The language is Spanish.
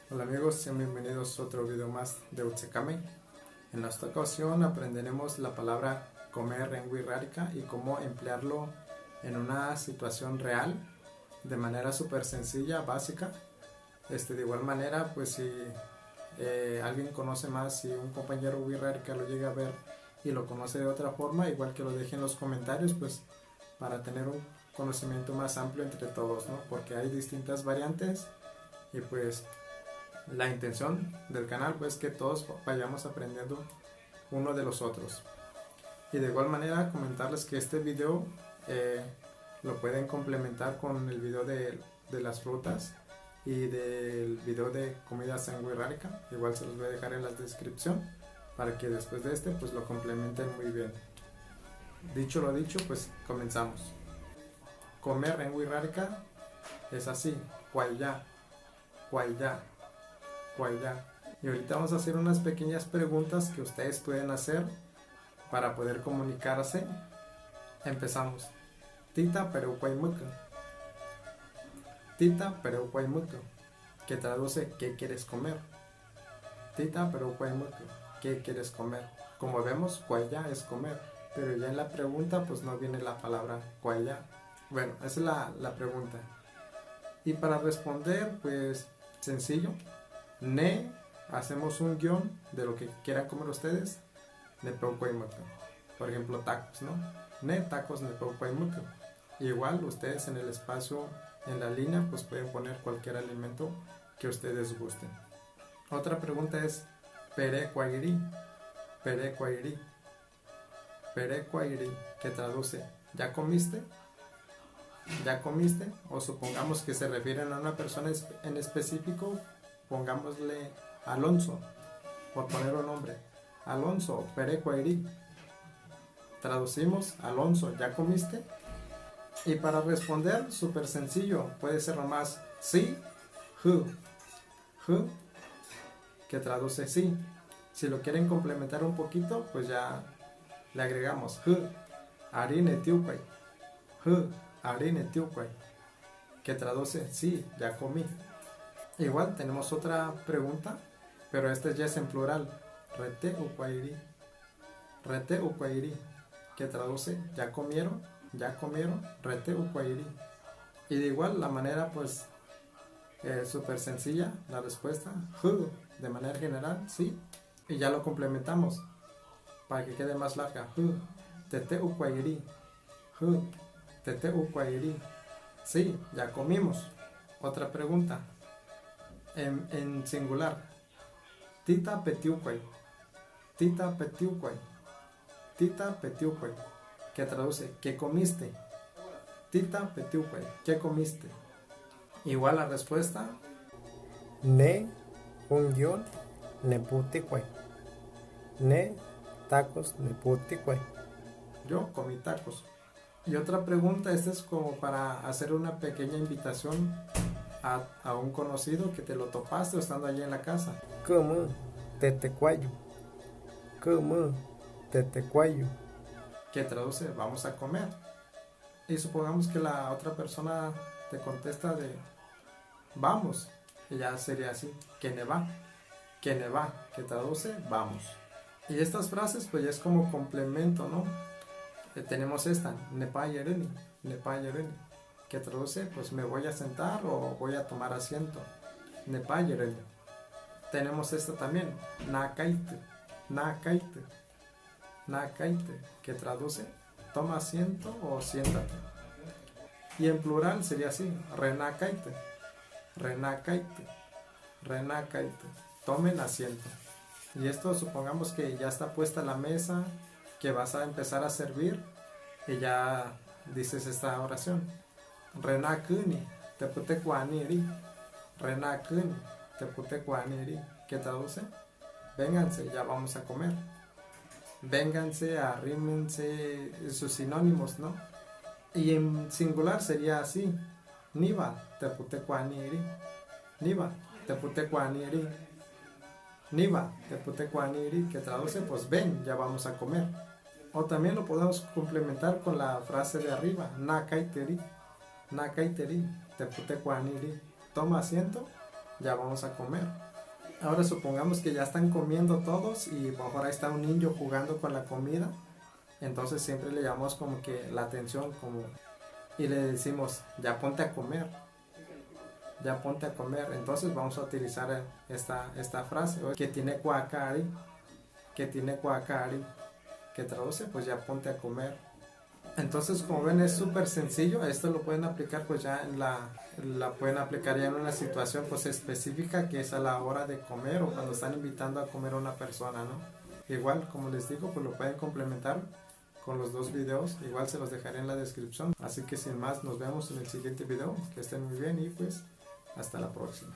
Hola amigos, sean bienvenidos a otro video más de Utsekame. En esta ocasión aprenderemos la palabra comer en Wirrárica y cómo emplearlo en una situación real de manera súper sencilla, básica. De igual manera, pues si alguien conoce más, si un compañero Wirrárica lo llega a ver y lo conoce de otra forma, igual que lo deje en los comentarios, pues para tener un conocimiento más amplio entre todos, ¿no? Porque hay distintas variantes y pues la intención del canal pues que todos vayamos aprendiendo uno de los otros. Y de igual manera comentarles que este video lo pueden complementar con el video de las frutas y del video de comidas en Wirrárica. Igual se los voy a dejar en la descripción para que después de este pues lo complementen muy bien. Dicho lo dicho, pues comenzamos. Comer en Wirrárica es así: Guayá, Guayá, Guayá. Y ahorita vamos a hacer unas pequeñas preguntas que ustedes pueden hacer para poder comunicarse. Empezamos. Tita Pereuquaimuca. Tita Pereuquaimuca, que traduce ¿qué quieres comer? Tita Pereuquaimuca, ¿qué quieres comer? Como vemos, Guayá es comer, pero ya en la pregunta pues no viene la palabra Guayá. Bueno, esa es la pregunta. Y para responder, pues sencillo. Ne, hacemos un guión de lo que quieran comer ustedes. Nepeuquaimuca. Por ejemplo, tacos, ¿no? Ne, tacos Nepeuquaimuca. Igual ustedes en el espacio, en la línea, pues pueden poner cualquier alimento que ustedes gusten. Otra pregunta es Perequairi. Perequairi. Perequairi, que traduce ¿ya comiste? ¿Ya comiste? O supongamos que se refieren a una persona en específico, pongámosle Alonso, por poner un nombre. Alonso, Perequairi. Traducimos, Alonso, ¿ya comiste? Y para responder, súper sencillo, puede ser nomás sí, hu, que traduce sí. Si lo quieren complementar un poquito, pues ya le agregamos hu, arine tiuquay, hu, arine tiuquay, que traduce sí, ya comí. Igual tenemos otra pregunta, pero esta ya es en plural. Rete uquairi. Rete uquairi, que traduce ¿ya comieron? ¿Ya comieron? Rete uquairi. Y de igual la manera pues súper sencilla la respuesta. Hu, de manera general, sí. Y ya lo complementamos para que quede más larga. Hu, tete uquairi. Hu, tete uquairi. Sí, ya comimos. Otra pregunta. En singular. Tita petiuquay. Tita petiuquay. Tita petiuquay, que traduce ¿qué comiste? Tita petiuquay, ¿qué comiste? Igual la respuesta. Ne, un guión, neputiquay. Ne, tacos, neputiquay. Yo comí tacos. Y otra pregunta, esta es como para hacer una pequeña invitación a un conocido que te lo topaste estando allí en la casa. Como, tetecuayo. Como, tetecuayo. Que traduce vamos a comer. Y supongamos que la otra persona te contesta de vamos. Y ya sería así, que ne va, que traduce vamos. Y estas frases pues ya es como complemento, ¿no? Tenemos esta, nepa yereni, que traduce pues me voy a sentar o voy a tomar asiento. Nepa yereni. Tenemos esta también, nakaite, que traduce toma asiento o siéntate. Y en plural sería así, renakaite, tomen asiento. Y esto supongamos que ya está puesta la mesa, que vas a empezar a servir y ya dices esta oración. Renakuni, teputecuaniri. Renakuni, teputecuaniri, que traduce vénganse, ya vamos a comer. Vénganse, arrímense, sus sinónimos, ¿no? Y en singular sería así: Niva, teputecuaniri. Niva, teputecuaniri. Niva, teputecuaniri, que traduce pues ven, ya vamos a comer. O también lo podemos complementar con la frase de arriba, nakaiteri, teputecuaniri. Toma asiento ya vamos a comer. Ahora supongamos que ya están comiendo todos y mejor ahí está un niño jugando con la comida. Entonces siempre le llamamos como que la atención y le decimos, ya ponte a comer. Ya ponte a comer. Entonces vamos a utilizar esta frase, que tiene cuacari, que traduce pues ya ponte a comer. Entonces, como ven, es súper sencillo. Esto lo pueden aplicar pues ya la pueden aplicar ya en una situación pues específica, que es a la hora de comer o cuando están invitando a comer a una persona, ¿no? Igual, como les digo, pues lo pueden complementar con los dos videos. Igual se los dejaré en la descripción. Así que sin más, nos vemos en el siguiente video. Que estén muy bien y pues hasta la próxima.